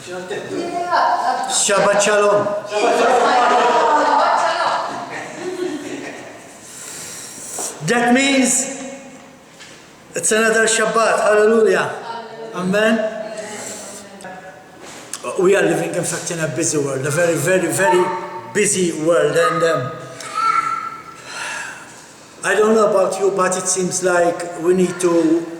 Shabbat Shalom. That means it's another Shabbat. Hallelujah. Amen. We are living, in fact, in a busy world, a very, very, very busy world. And I don't know about you, but it seems like we need to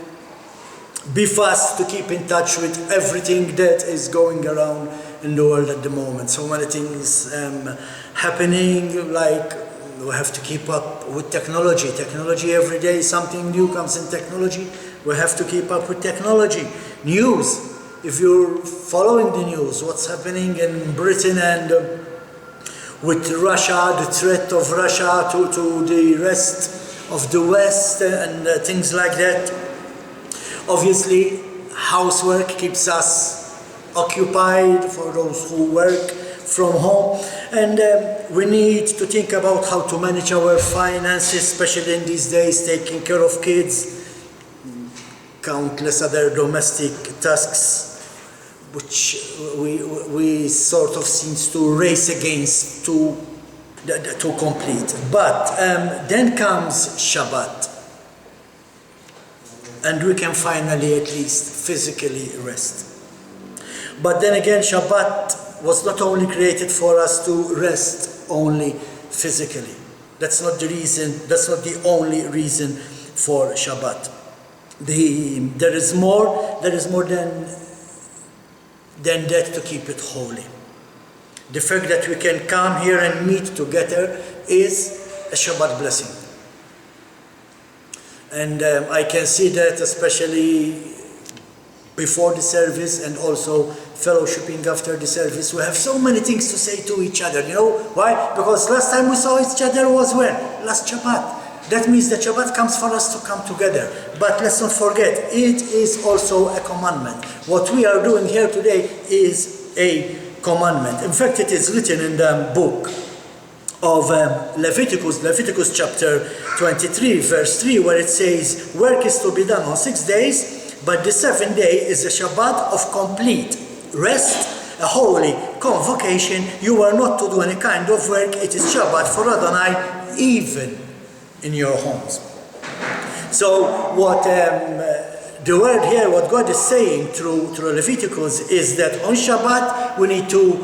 be fast to keep in touch with everything that is going around in the world at the moment. So many things happening, like we have to keep up with technology. Technology every day, something new comes in technology. We have to keep up with technology. News. If you're following the news, what's happening in Britain and with Russia, the threat of Russia to the rest of the West and things like that. Obviously, housework keeps us occupied for those who work from home. And we need to think about how to manage our finances, especially in these days, taking care of kids, countless other domestic tasks, which we sort of seems to race against to complete. But then comes Shabbat, and we can finally at least physically rest. But then again, Shabbat was not only created for us to rest only physically. That's not the reason, that's not the only reason for Shabbat. There is more than that to keep it holy. The fact that we can come here and meet together is a Shabbat blessing. And I can see that especially before the service and also fellowshipping after the service. We have so many things to say to each other. You know why? Because last time we saw each other was when? Last Shabbat. That means that Shabbat comes for us to come together. But let's not forget, it is also a commandment. What we are doing here today is a commandment. In fact, it is written in the book of Leviticus chapter 23, verse 3, where it says, work is to be done on 6 days, but the 7th day is a Shabbat of complete rest, a holy convocation. You are not to do any kind of work. It is Shabbat for Adonai, even in your homes. So what the word here, what God is saying through Leviticus is that on Shabbat we need to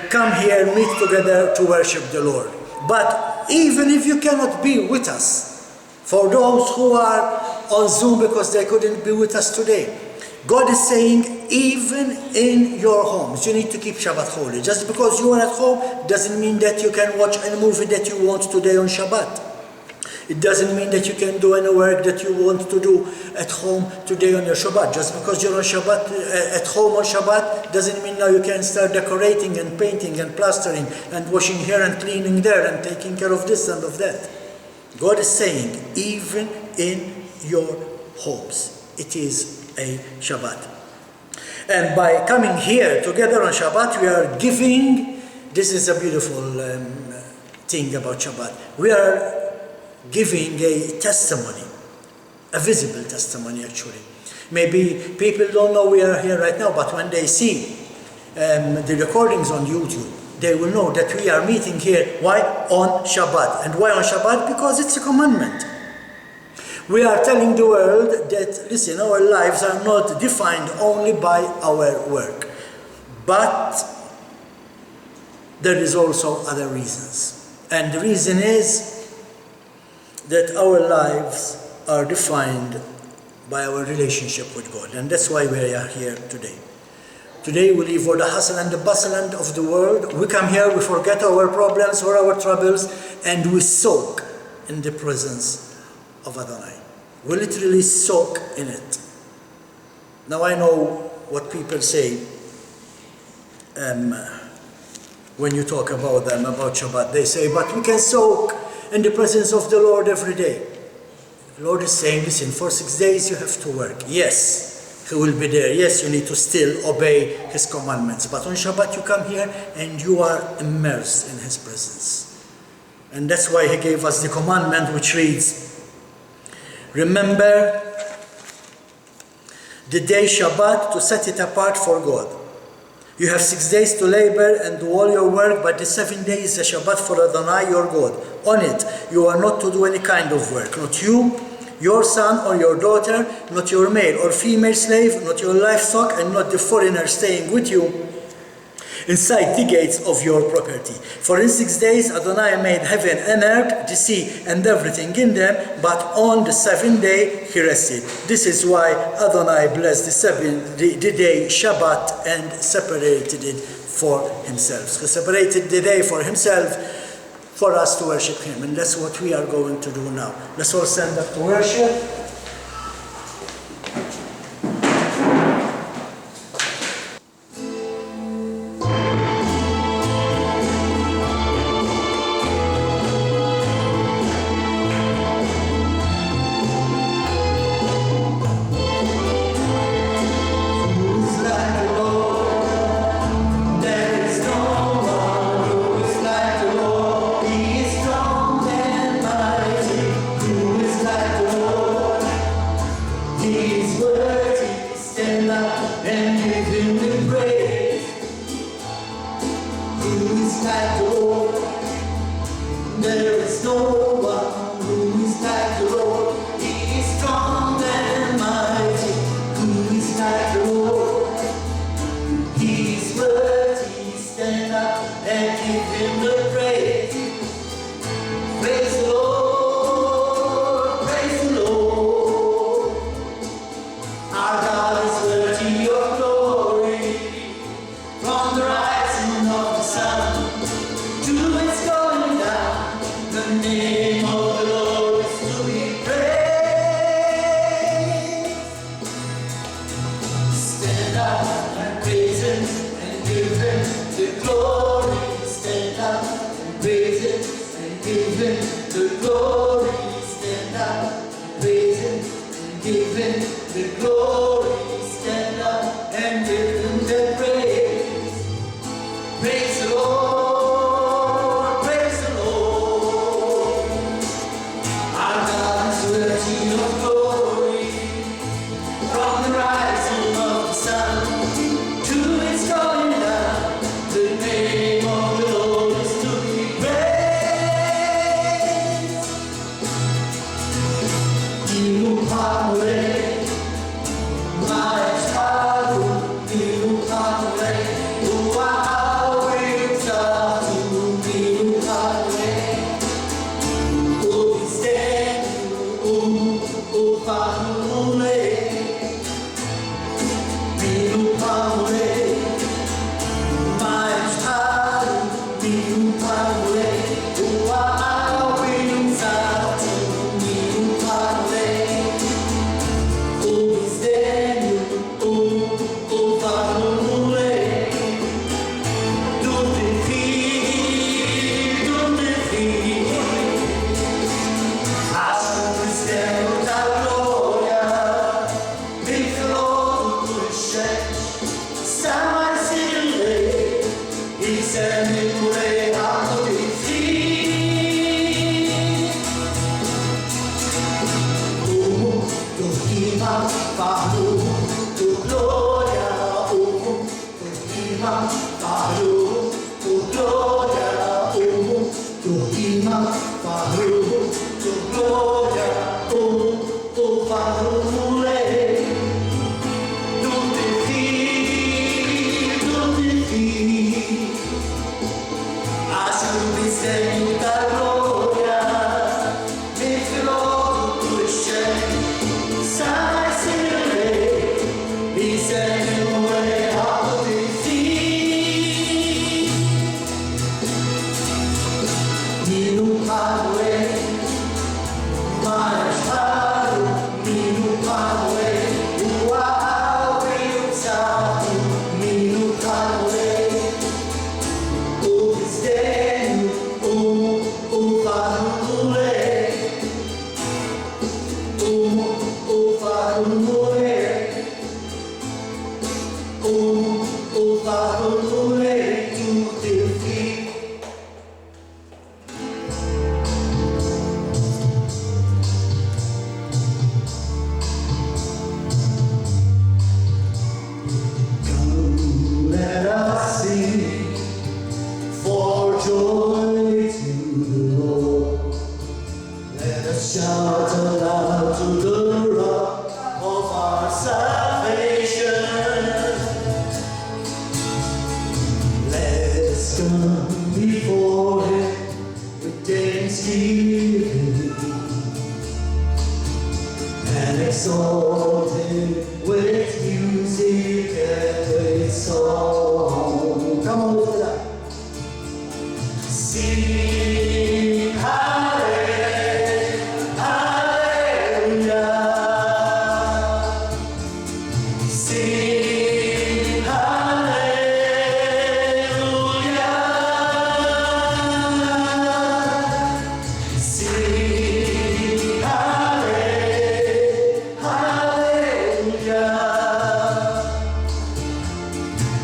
come here, meet together to worship the Lord. But even if you cannot be with us, for those who are on Zoom because they couldn't be with us today, God is saying even in your homes you need to keep Shabbat holy. Just because you are at home doesn't mean that you can watch any movie that you want today on Shabbat. It doesn't mean that you can do any work that you want to do at home today on your Shabbat. Just because you're on Shabbat, at home on Shabbat, doesn't mean now you can start decorating and painting and plastering and washing here and cleaning there and taking care of this and of that. God is saying, even in your homes, it is a Shabbat. And by coming here together on Shabbat, we are giving, this is a beautiful thing about Shabbat, we are giving a testimony, a visible testimony actually. Maybe people don't know we are here right now, but when they see the recordings on YouTube, they will know that we are meeting here. Why? On Shabbat. And why on Shabbat? Because it's a commandment. We are telling the world that, listen, our lives are not defined only by our work, but there is also other reasons. And the reason is that our lives are defined by our relationship with God. And that's why we are here today. Today we leave all the hustle and the bustle of the world. We come here, we forget our problems or our troubles, and we soak in the presence of Adonai. We literally soak in it. Now I know what people say when you talk about them, about Shabbat. They say, but we can soak in the presence of the Lord every day. The Lord is saying, listen, for 6 days you have to work. Yes, He will be there. Yes, you need to still obey His commandments. But on Shabbat you come here and you are immersed in His presence. And that's why He gave us the commandment which reads, remember the day Shabbat to set it apart for God. You have 6 days to labor and do all your work, but the 7th day is a Shabbat for Adonai your God. On it, you are not to do any kind of work, not you, your son or your daughter, not your male or female slave, not your livestock, and not the foreigner staying with you inside the gates of your property. For in 6 days Adonai made heaven and earth, the sea, and everything in them, but on the 7th day he rested. This is why Adonai blessed the day Shabbat and separated it for himself. He separated the day for himself for us to worship him, and that's what we are going to do now. Let's all stand up to worship. Thanksgiving and exalted with music and with song. Come on, lift it up. Sing hallelujah, hallelujah. Sing hallelujah. Sing hallelujah.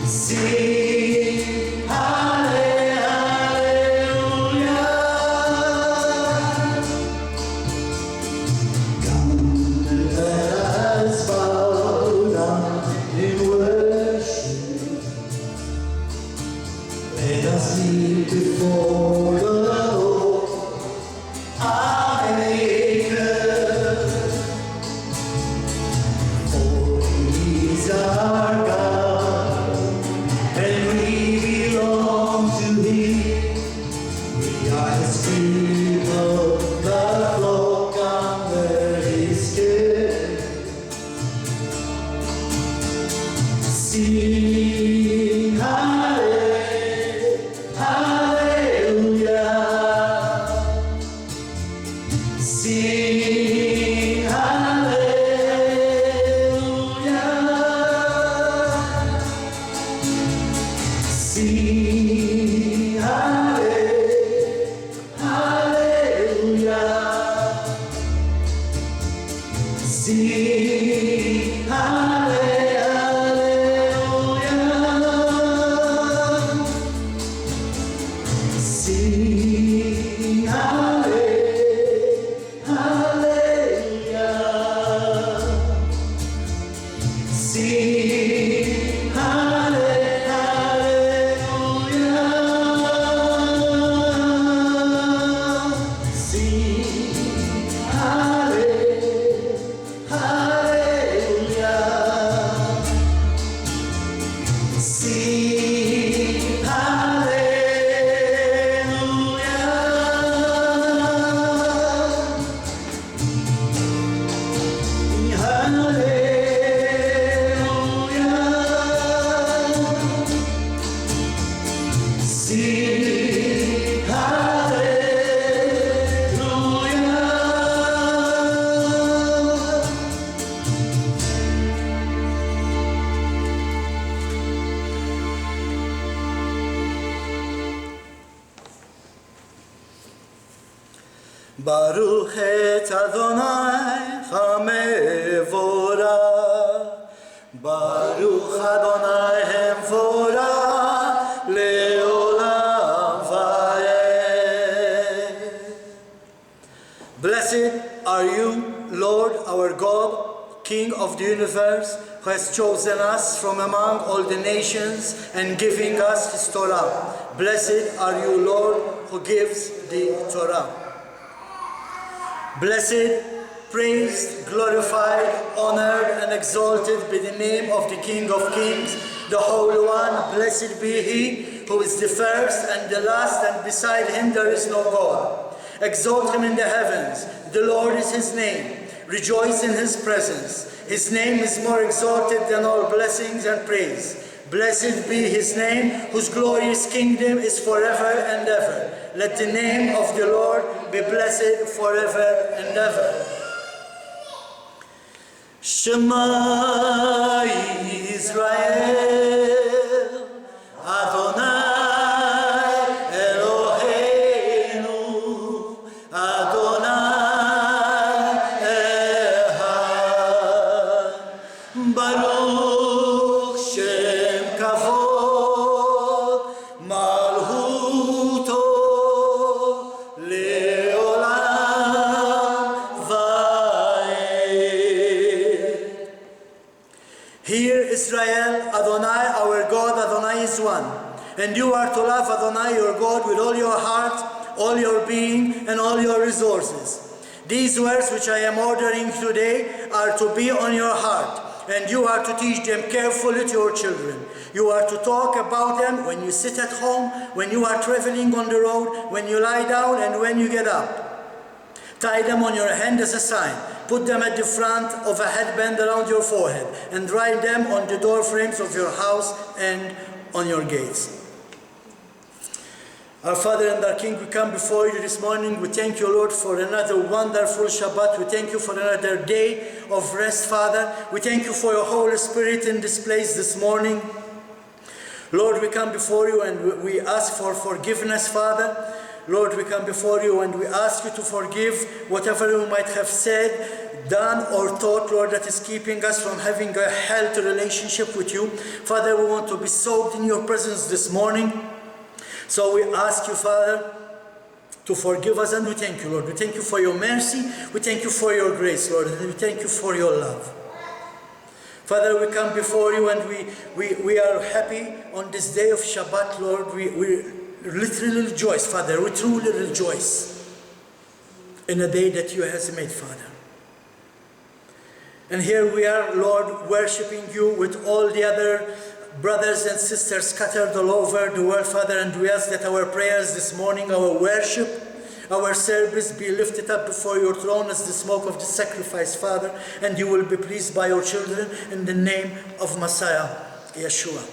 Sing hallelujah. Come and let us bow down in worship. Let us kneel before the Lord, our Maker. For He is our God, and we belong to Him. We are His people, the flock under His care. Sing hallelujah. Sing hallelujah. Sing hallelujah. Sing hallelujah. Sing hallelujah. Sing hallelujah. Sing hallelujah. Sing Baruch et Adonai Hamevora, Baruch Adonai Hamevora Leolam Vaed. Blessed are you, Lord our God, King of the universe, who has chosen us from among all the nations and giving us His Torah. Blessed are you, Lord, who gives the Torah. Blessed, praised, glorified, honored, and exalted be the name of the King of Kings, the Holy One. Blessed be He who is the first and the last, and beside Him there is no God. Exalt Him in the heavens. The Lord is His name. Rejoice in His presence. His name is more exalted than all blessings and praise. Blessed be His name, whose glorious kingdom is forever and ever. Let the name of the Lord be blessed forever and ever. Shema Yisrael, Adonai Eloheinu, Adonai Echad. Baruch Shem Kavod Malchuto Leolam Vaed. Hear Israel, Adonai our God, Adonai is one. And you are to love Adonai your God with all your heart, all your being, and all your resources. These words which I am ordering today are to be on your heart. And you are to teach them carefully to your children. You are to talk about them when you sit at home, when you are traveling on the road, when you lie down, and when you get up. Tie them on your hand as a sign. Put them at the front of a headband around your forehead, and write them on the door frames of your house and on your gates. Our Father and our King, we come before you this morning. We thank you, Lord, for another wonderful Shabbat. We thank you for another day of rest, Father. We thank you for your Holy Spirit in this place this morning. Lord, we come before you and we ask for forgiveness, Father. Lord, we come before you and we ask you to forgive whatever we might have said, done, or thought, Lord, that is keeping us from having a healthy relationship with you. Father, we want to be soaked in your presence this morning. So we ask you, Father, to forgive us, and we thank you, Lord. We thank you for your mercy. We thank you for your grace, Lord, and we thank you for your love. Father, we come before you and we are happy on this day of Shabbat, Lord. We literally rejoice, Father. We truly rejoice in a day that you have made, Father. And here we are, Lord, worshiping you with all the other brothers and sisters scattered all over the world, Father, and we ask that our prayers this morning, our worship, our service be lifted up before your throne as the smoke of the sacrifice, Father, and you will be pleased by your children in the name of Messiah, Yeshua.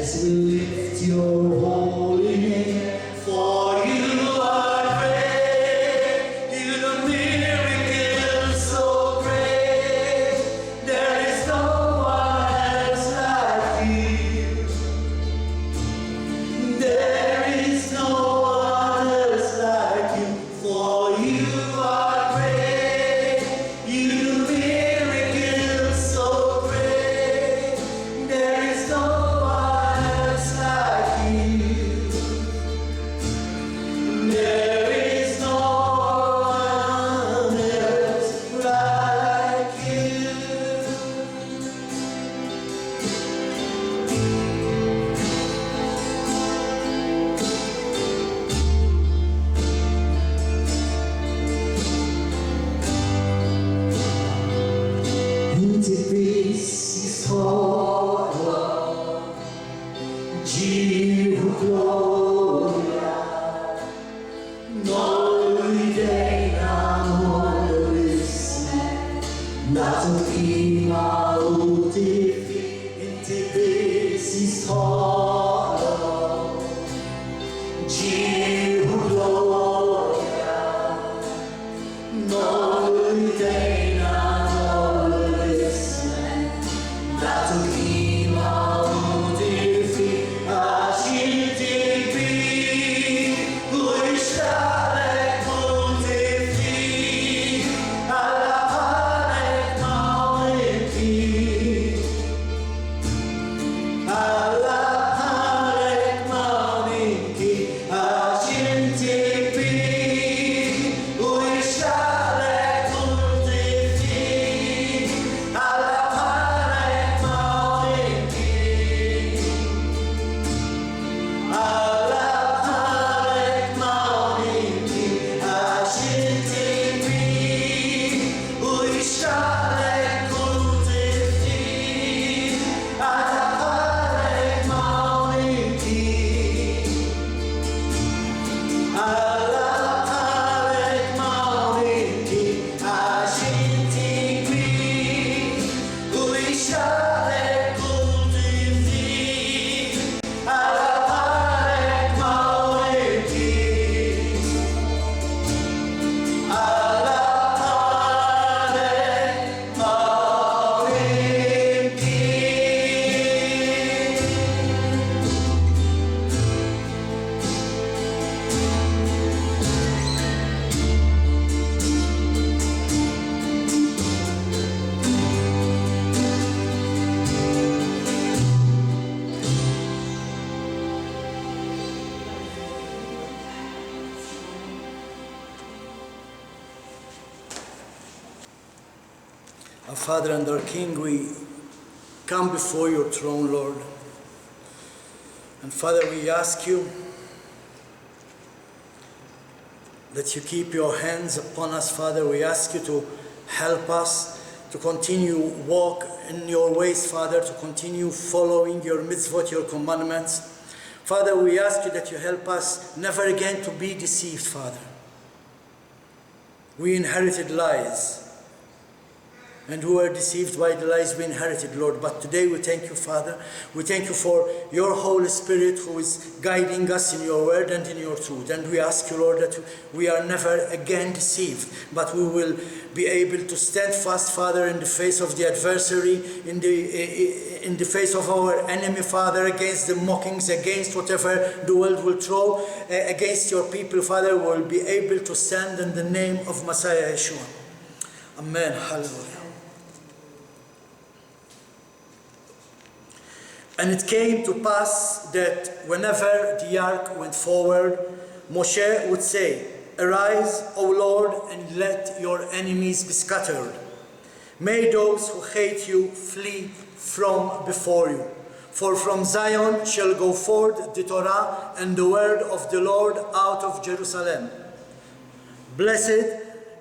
as we lift your holy name. Ci gloria, noi reina, noi sen, dato clima utifi, acitipi, lui stare utifi, alla pare mauliki, alla pare mauliki, acitipi, lui stare utifi, alla pare mauliki, alla pare mauliki, acitipi, lui stare utifi, alla pare mauliki, alla pare mauliki, acitipi, lui stare utifi, alla pare mauliki, alla pare mauliki. Our Father and our King, we come before your throne, Lord. And Father, we ask you that you keep your hands upon us, Father. We ask you to help us to continue walk in your ways, Father, to continue following your mitzvot, your commandments. Father, we ask you that you help us never again to be deceived, Father. We inherited lies, and who were deceived by the lies we inherited, Lord. But today we thank you, Father. We thank you for your Holy Spirit who is guiding us in your word and in your truth. And we ask you, Lord, that we are never again deceived, but we will be able to stand fast, Father, in the face of the adversary, in the face of our enemy, Father, against the mockings, against whatever the world will throw against your people, Father. We will be able to stand in the name of Messiah Yeshua. Amen. Hallelujah. And it came to pass that whenever the ark went forward, Moshe would say, "Arise, O Lord, and let your enemies be scattered. May those who hate you flee from before you. For from Zion shall go forth the Torah and the word of the Lord out of Jerusalem. Blessed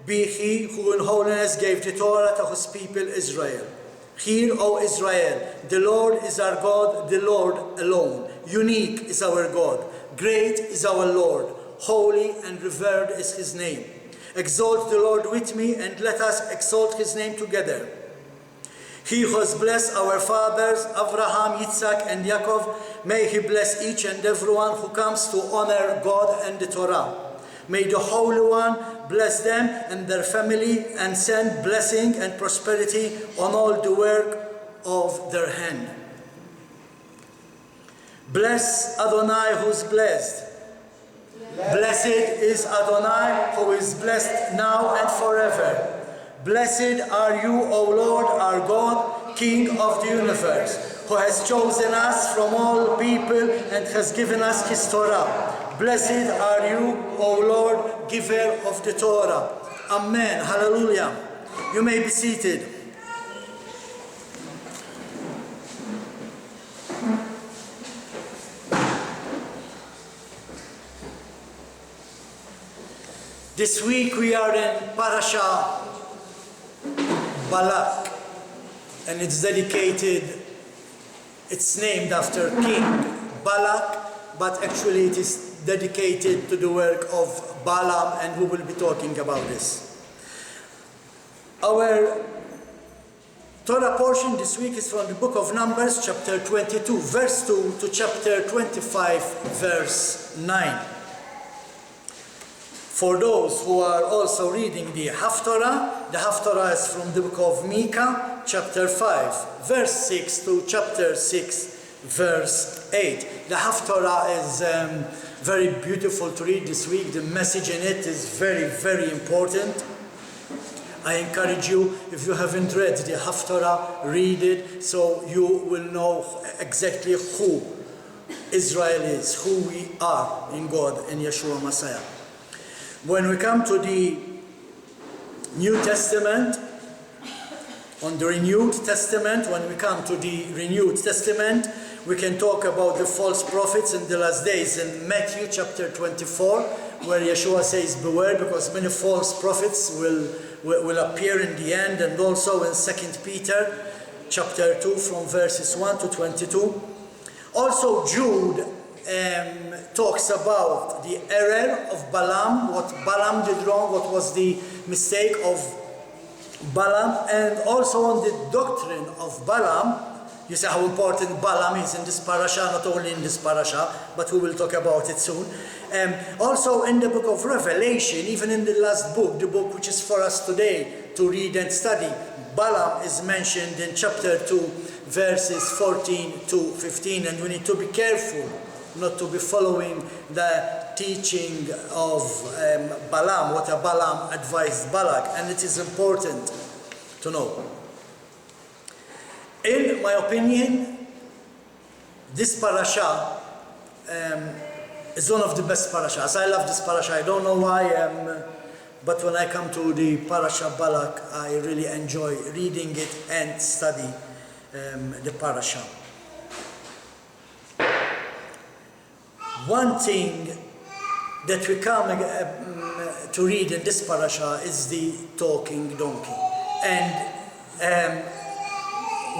be he who in holiness gave the Torah to his people Israel. Hear, O Israel, the Lord is our God, the Lord alone. Unique is our God. Great is our Lord. Holy and revered is his name. Exalt the Lord with me, and let us exalt his name together. He who has blessed our fathers, Abraham, Yitzhak, and Yaakov, may he bless each and everyone who comes to honor God and the Torah. May the Holy One bless them and their family, and send blessing and prosperity on all the work of their hand. Bless Adonai who is blessed. Blessed is Adonai who is blessed now and forever. Blessed are you, O Lord, our God, King of the universe, who has chosen us from all people and has given us his Torah. Blessed are you, O Lord, giver of the Torah. Amen. Hallelujah. You may be seated. This week we are in Parasha Balak, and it's named after King Balak, but actually it is dedicated to the work of Balaam, and we will be talking about this. Our Torah portion this week is from the book of Numbers, chapter 22, verse 2 to chapter 25, verse 9. For those who are also reading the Haftarah is from the book of Micah, chapter 5, verse 6 to chapter 6, verse 8. The Haftarah is very beautiful to read this week. The message in it is very, very important. I encourage you, if you haven't read the Haftarah, read it so you will know exactly who Israel is, who we are in God, in Yeshua Messiah. When we come to the New Testament, on the Renewed Testament, when we come to the Renewed Testament, we can talk about the false prophets in the last days in Matthew chapter 24, where Yeshua says, beware, because many false prophets will appear in the end, and also in 2 Peter chapter 2 from verses 1 to 22. Also Jude talks about the error of Balaam, what Balaam did wrong, what was the mistake of Balaam, and also on the doctrine of Balaam. You see how important Balaam is in this parasha, not only in this parasha, but we will talk about it soon. Also in the book of Revelation, even in the last book, the book which is for us today to read and study, Balaam is mentioned in chapter 2, verses 14 to 15, and we need to be careful not to be following the teaching of Balaam, what Balaam advised Balak, and it is important to know. In my opinion, this parasha is one of the best parashas. I love this parasha. I don't know why, but when I come to the Parasha Balak, I really enjoy reading it and study the parasha. One thing that we come to read in this parasha is the talking donkey. And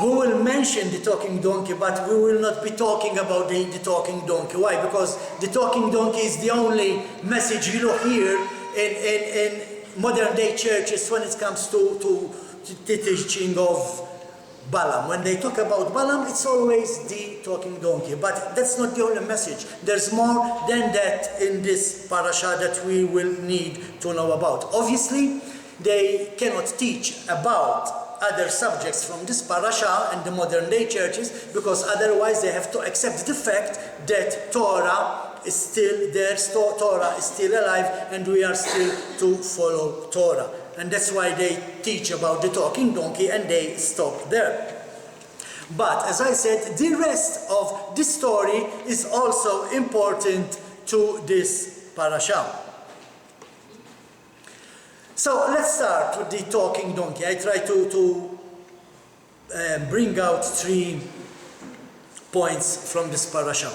we will mention the talking donkey, but we will not be talking about the talking donkey. Why? Because the talking donkey is the only message you don't hear in modern day churches when it comes to the teaching of Balaam. When they talk about Balaam, it's always the talking donkey. But that's not the only message. There's more than that in this parasha that we will need to know about. Obviously, they cannot teach about other subjects from this parasha in the modern day churches, because otherwise they have to accept the fact that Torah is still there, Torah is still alive, and we are still to follow Torah. And that's why they teach about the talking donkey and they stop there. But as I said, the rest of the story is also important to this parasha. So let's start with the talking donkey. I try to bring out 3 points from this parasha.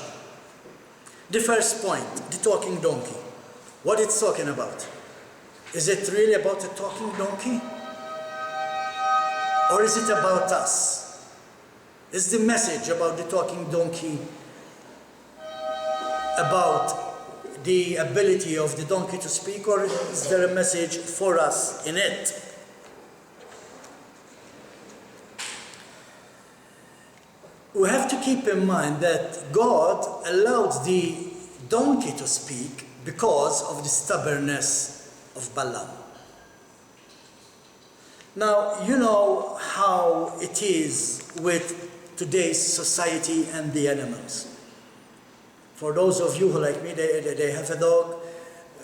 The first point, the talking donkey. What it's talking about. Is it really about a talking donkey? Or is it about us? Is the message about the talking donkey about the ability of the donkey to speak, or is there a message for us in it? We have to keep in mind that God allowed the donkey to speak because of the stubbornness of Balaam. Now, you know how it is with today's society and the animals. For those of you who like me, they have a dog,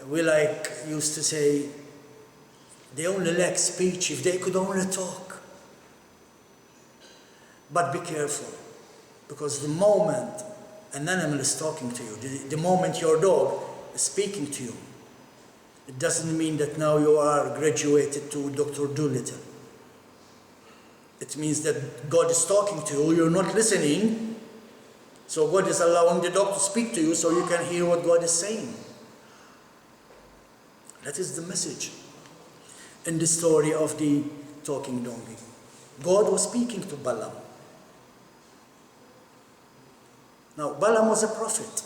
we used to say, they only lack speech if they could only talk. But be careful, because the moment an animal is talking to you, the moment your dog is speaking to you, it doesn't mean that now you are graduated to Dr. Dolittle. It means that God is talking to you, you're not listening, so God is allowing the dog to speak to you so you can hear what God is saying. That is the message in the story of the talking donkey. God was speaking to Balaam. Now, Balaam was a prophet.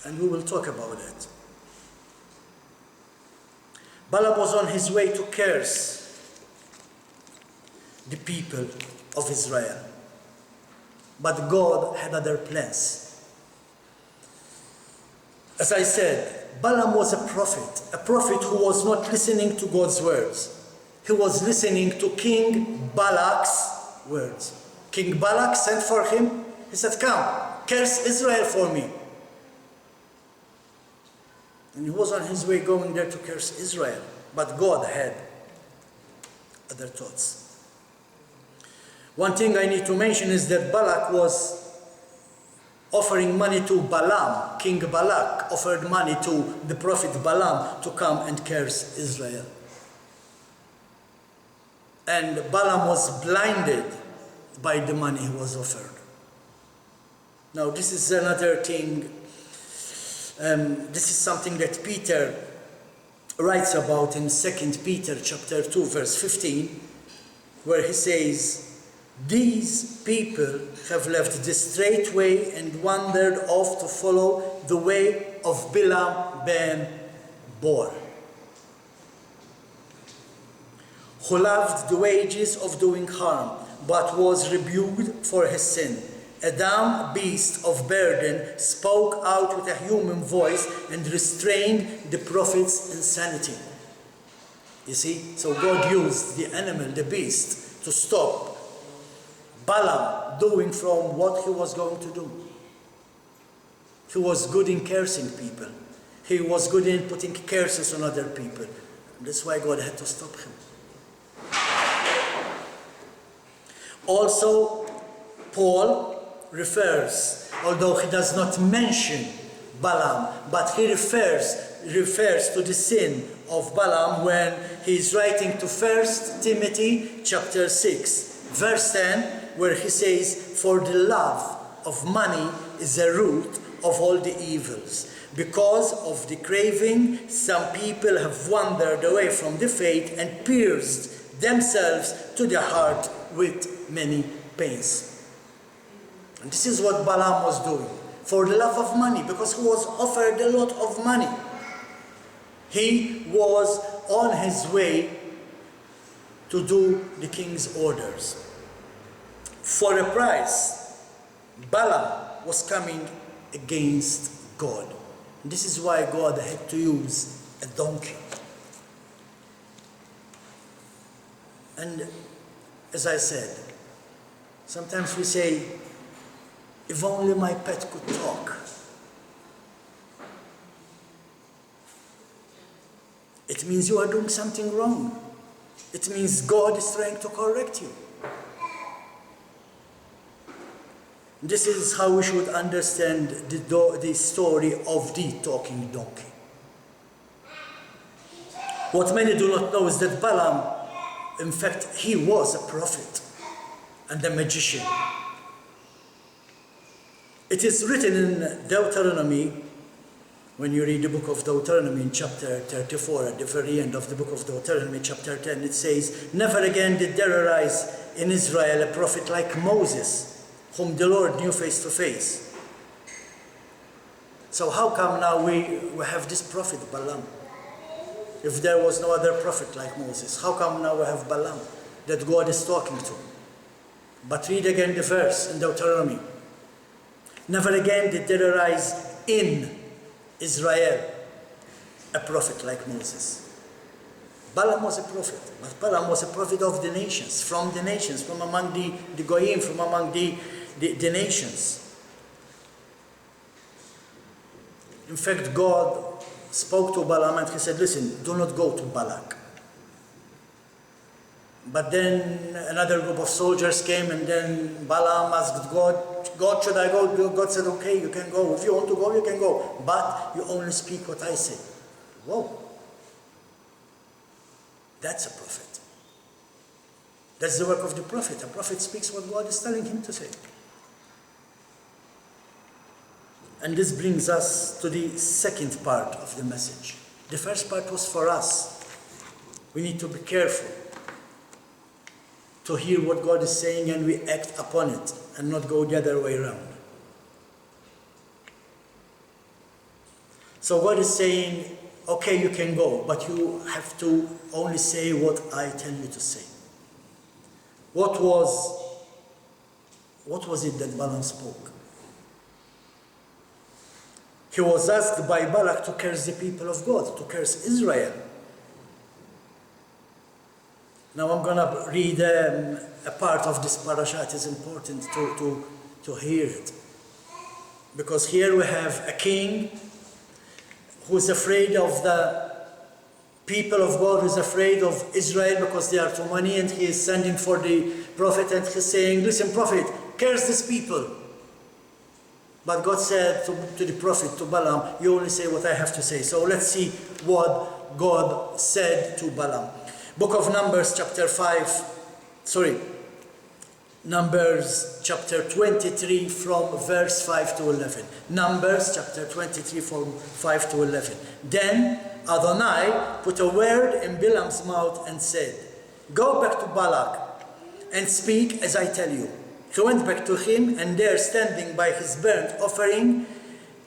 And we will talk about it. Balak was on his way to curse the people of Israel. But God had other plans. As I said, Balaam was a prophet who was not listening to God's words. He was listening to King Balak's words. King Balak sent for him. He said, come, curse Israel for me. And he was on his way going there to curse Israel. But God had other thoughts. One thing I need to mention is that Balak was offering money to Balaam. King Balak offered money to the prophet Balaam to come and curse Israel. And Balaam was blinded by the money he was offered. Now this is another thing. This is something that Peter writes about in 2 Peter chapter 2 verse 15, where he says, these people have left the straight way and wandered off to follow the way of Balaam ben Bor, who loved the wages of doing harm, but was rebuked for his sin. A dumb beast of burden spoke out with a human voice and restrained the prophet's insanity. You see, so God used the animal, the beast, to stop Balaam doing from what he was going to do. He was good in cursing people. He was good in putting curses on other people. That's why God had to stop him. Also, Paul refers, although he does not mention Balaam, but he refers to the sin of Balaam when he is writing to 1 Timothy chapter 6, verse 10, where he says, for the love of money is a root of all the evils. Because of the craving, some people have wandered away from the faith and pierced themselves to the heart with many pains. And this is what Balaam was doing. For the love of money, because he was offered a lot of money. He was on his way to do the king's orders. For a price, Balaam was coming against God. And this is why God had to use a donkey. And as I said, sometimes we say, if only my pet could talk. It means you are doing something wrong. It means God is trying to correct you. This is how we should understand the story of the talking donkey. What many do not know is that Balaam, in fact, he was a prophet and a magician. It is written in Deuteronomy, when you read the book of Deuteronomy in chapter 34, at the very end of the book of Deuteronomy, chapter 10, it says, never again did there arise in Israel a prophet like Moses, whom the Lord knew face to face. So how come now we have this prophet Balaam? If there was no other prophet like Moses, how come now we have Balaam that God is talking to? But read again the verse in Deuteronomy. Never again did there arise in Israel a prophet like Moses. Balaam was a prophet, but Balaam was a prophet of the nations, from among the Goyim, from among the nations. In fact, God spoke to Balaam and he said, listen, do not go to Balak. But then another group of soldiers came, and then Balaam asked God, should I go? God said, okay, you can go. If you want to go, you can go. But you only speak what I say. Whoa. That's a prophet. That's the work of the prophet. A prophet speaks what God is telling him to say. And this brings us to the second part of the message. The first part was for us. We need to be careful to hear what God is saying and we act upon it and not go the other way around. So God is saying, okay, you can go, but you have to only say what I tell you to say. What was it that Balaam spoke? he was asked by Balak to curse the people of God, to curse Israel. Now I'm going to read a part of this parasha. It is important to hear it. Because here we have a king who is afraid of the people of God, who is afraid of Israel because they are too many, and he is sending for the prophet and he's saying, listen prophet, curse these people. But God said to the prophet, to Balaam, you only say what I have to say. So let's see what God said to Balaam. Book of Numbers chapter 23 from verse 5 to 11. Numbers chapter 23 from 5 to 11. Then Adonai put a word in Balaam's mouth and said, go back to Balak and speak as I tell you. He went back to him, and there standing by his burnt offering,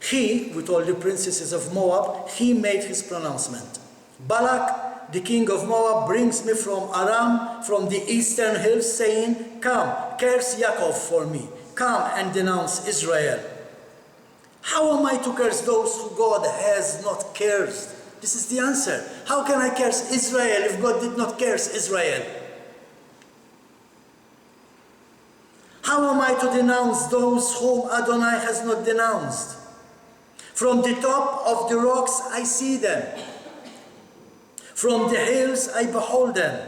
he, with all the princesses of Moab, he made his pronouncement. Balak, the king of Moab, brings me from Aram, from the eastern hills, saying, come, curse Yaakov for me. Come and denounce Israel. How am I to curse those who God has not cursed? This is the answer. How can I curse Israel if God did not curse Israel? How am I to denounce those whom Adonai has not denounced? From the top of the rocks I see them. From the hills I behold them.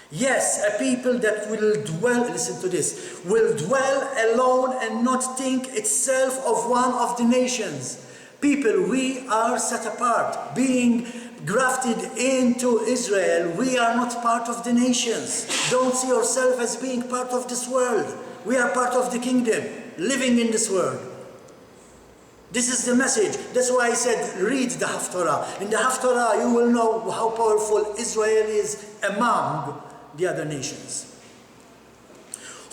Yes, a people that will dwell, listen to this, will dwell alone and not think itself of one of the nations. People, we are set apart, being grafted into Israel. We are not part of the nations. Don't see yourself as being part of this world. We are part of the kingdom, living in this world. This is the message. That's why I said, read the Haftarah. In the Haftarah, you will know how powerful Israel is among the other nations.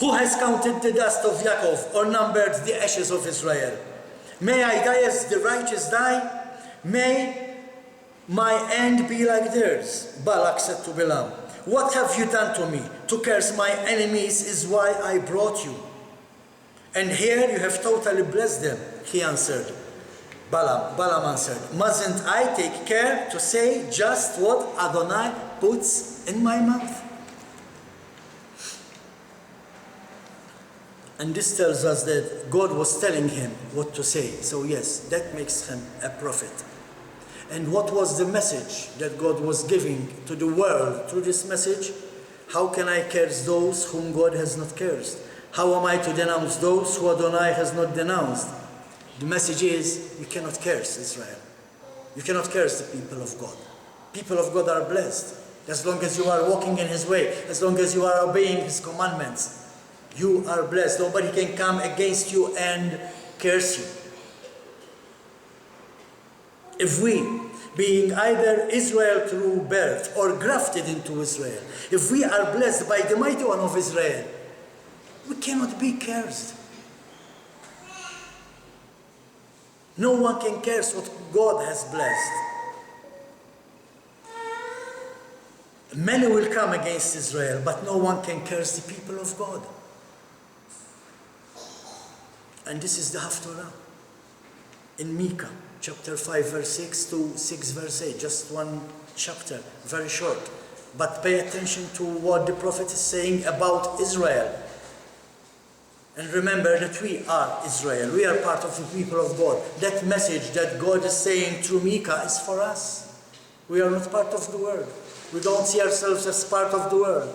Who has counted the dust of Yaakov or numbered the ashes of Israel? May I die as the righteous die? May my end be like theirs. Balak said to Balaam, what have you done to me? To curse my enemies is why I brought you. And here you have totally blessed them. He answered. Balaam answered, mustn't I take care to say just what Adonai puts in my mouth? And this tells us that God was telling him what to say. So yes, that makes him a prophet. And what was the message that God was giving to the world through this message? How can I curse those whom God has not cursed? How am I to denounce those who Adonai has not denounced? The message is, you cannot curse Israel. You cannot curse the people of God. People of God are blessed. As long as you are walking in His way, as long as you are obeying His commandments, you are blessed. Nobody can come against you and curse you. If we, being either Israel through birth or grafted into Israel, if we are blessed by the mighty one of Israel, we cannot be cursed. No one can curse what God has blessed. Many will come against Israel, but no one can curse the people of God. And this is the Haftarah in Micah, chapter 5, verse 6 to 6, verse 8. Just one chapter, very short. But pay attention to what the prophet is saying about Israel. And remember that we are Israel. We are part of the people of God. That message that God is saying through Micah is for us. We are not part of the world. We don't see ourselves as part of the world.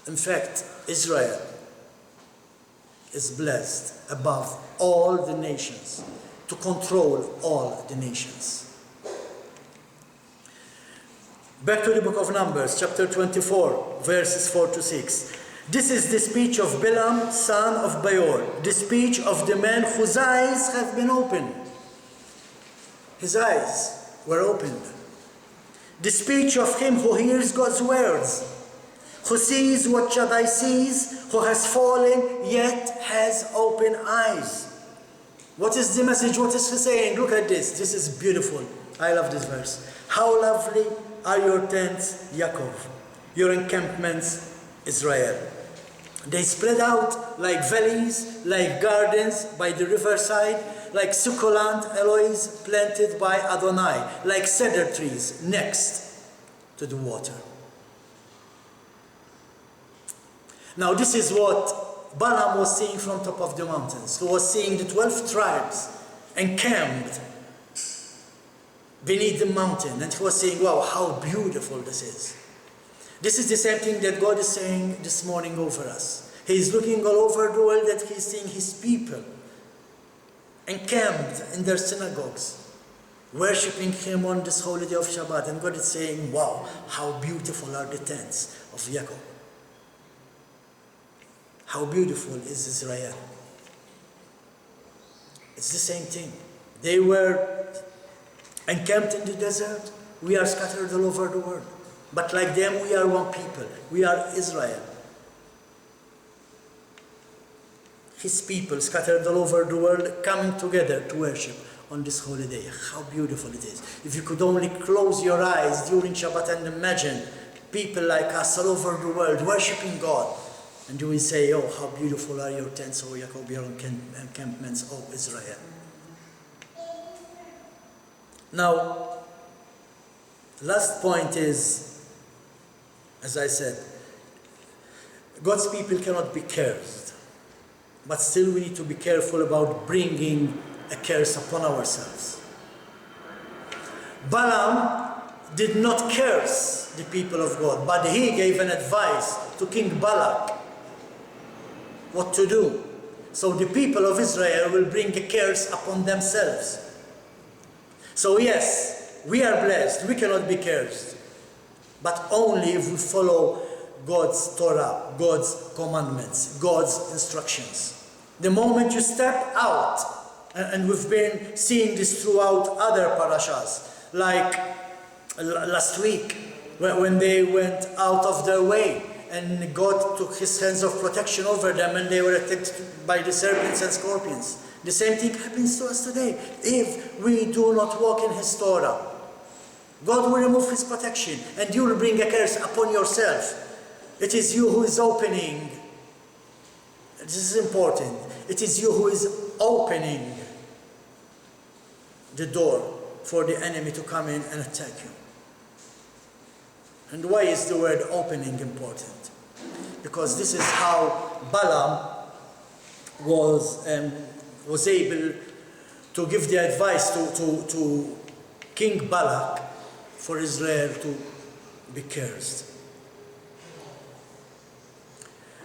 In fact, Israel is blessed above all the nations, to control all the nations. Back to the book of Numbers, chapter 24, verses 4 to 6. This is the speech of Balaam, son of Beor, the speech of the man whose eyes have been opened. His eyes were opened. The speech of him who hears God's words, who sees what Shaddai sees, who has fallen yet has open eyes. What is the message? What is he saying? Look at this. This is beautiful. I love this verse. How lovely are your tents, Yaakov, your encampments, Israel. They spread out like valleys, like gardens by the riverside, like succulent aloes planted by Adonai, like cedar trees next to the water. Now this is what Balaam was seeing from top of the mountains. He was seeing the 12 tribes encamped beneath the mountain, and he was saying, wow, how beautiful this is. This is the same thing that God is saying this morning over us. He is looking all over the world, that He is seeing His people encamped in their synagogues, worshipping Him on this holy day of Shabbat. And God is saying, wow, how beautiful are the tents of Jacob. How beautiful is Israel. It's the same thing. They were encamped in the desert. We are scattered all over the world. But like them, we are one people. We are Israel. His people scattered all over the world, coming together to worship on this holy day. How beautiful it is. If you could only close your eyes during Shabbat and imagine people like us all over the world worshiping God, and you will say, oh, how beautiful are your tents, O Jacob, your encampments, O Israel. Now, last point is, as I said, God's people cannot be cursed, but still we need to be careful about bringing a curse upon ourselves. Balaam did not curse the people of God, but he gave an advice to King Balak what to do. So the people of Israel will bring a curse upon themselves. So yes, we are blessed, we cannot be cursed, but only if we follow God's Torah, God's commandments, God's instructions. The moment you step out, and we've been seeing this throughout other parashas, like last week, when they went out of their way, and God took His hands of protection over them, and they were attacked by the serpents and scorpions. The same thing happens to us today. If we do not walk in His Torah, God will remove His protection, and you will bring a curse upon yourself. It is you who is opening. This is important. It is you who is opening the door for the enemy to come in and attack you. And why is the word opening important? Because this is how Balaam was able to give the advice to King Balak for Israel to be cursed.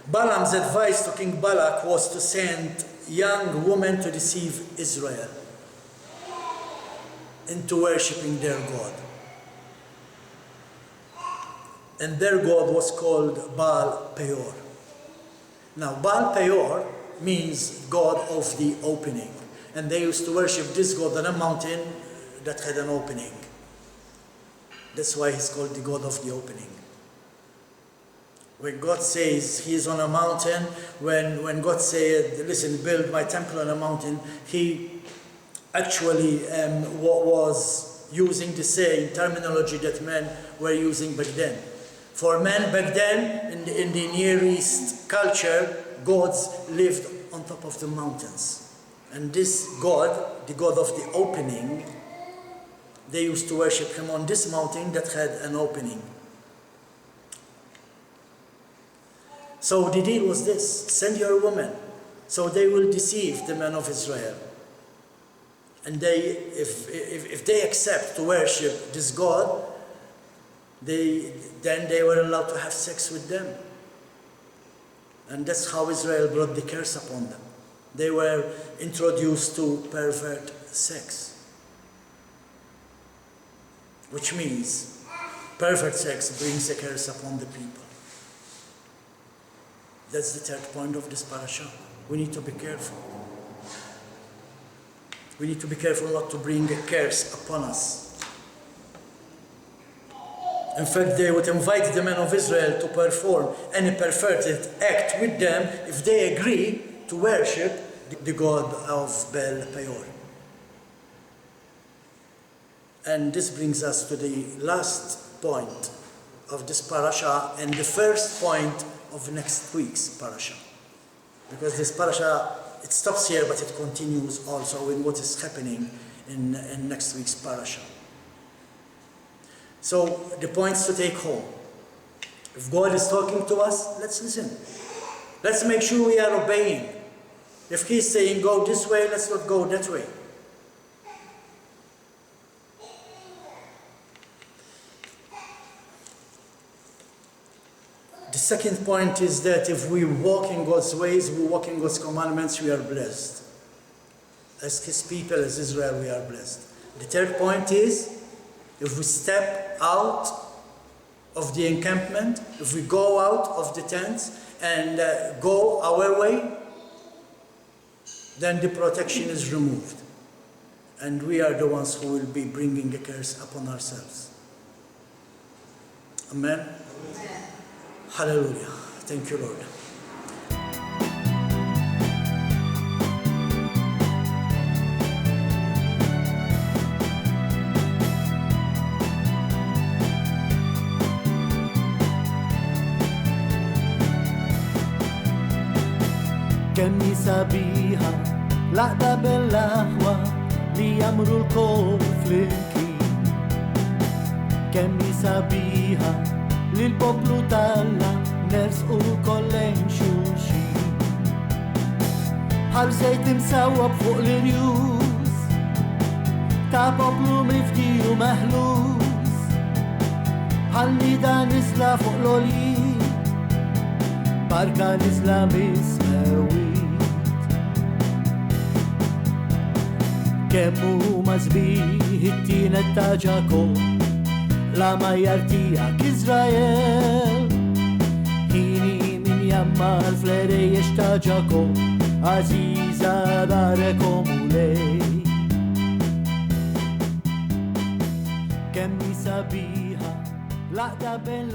Balaam's advice to King Balak was to send young women to deceive Israel into worshipping their God. And their God was called Baal Peor. Now, Baal Peor means God of the opening. And they used to worship this God on a mountain that had an opening. That's why he's called the God of the opening. When God says He is on a mountain, when God said, listen, build my temple on a mountain, He actually was using the same terminology that men were using back then. For men back then, in the Near East culture, gods lived on top of the mountains. And this God, the God of the opening, they used to worship Him on this mountain that had an opening. So the deal was this: send your women, so they will deceive the men of Israel. And if they accept to worship this God, then they were allowed to have sex with them. And that's how Israel brought the curse upon them. They were introduced to pervert sex. Which means pervert sex brings a curse upon the people. That's the third point of this parasha. We need to be careful. We need to be careful not to bring a curse upon us. In fact, they would invite the men of Israel to perform any perverted act with them if they agree to worship the God of Baal Peor. And this brings us to the last point of this parasha and the first point of next week's parasha. Because this parasha, it stops here, but it continues also in what is happening in next week's parasha. So the points to take home. If God is talking to us, let's listen. Let's make sure we are obeying. If He's saying go this way, let's not go that way. The second point is that if we walk in God's ways, we walk in God's commandments, we are blessed. As His people, as Israel, we are blessed. The third point is, if we step out of the encampment, if we go out of the tents and go our way, then the protection is removed. And we are the ones who will be bringing a curse upon ourselves. Amen? Amen. Hallelujah. Thank you, Lord. كمي سبيها لعدة باللهوة ليمروا الكوف للكي كمي سبيها للبوبلو تالا نرسقوا كلين شوشي بحال زيت مسوى بفوق الريوس تا بوبلو مفدي ومهلوس بحال نيدا نزلة فوق لولي باركة نزلة مسماويت كمو مزبيه التين التاجاكو لما يرتيعك إسرائيل هيني من يما الفلري يشتاجاكو عزيزة باركم ولي كمي سبيها لعدة بين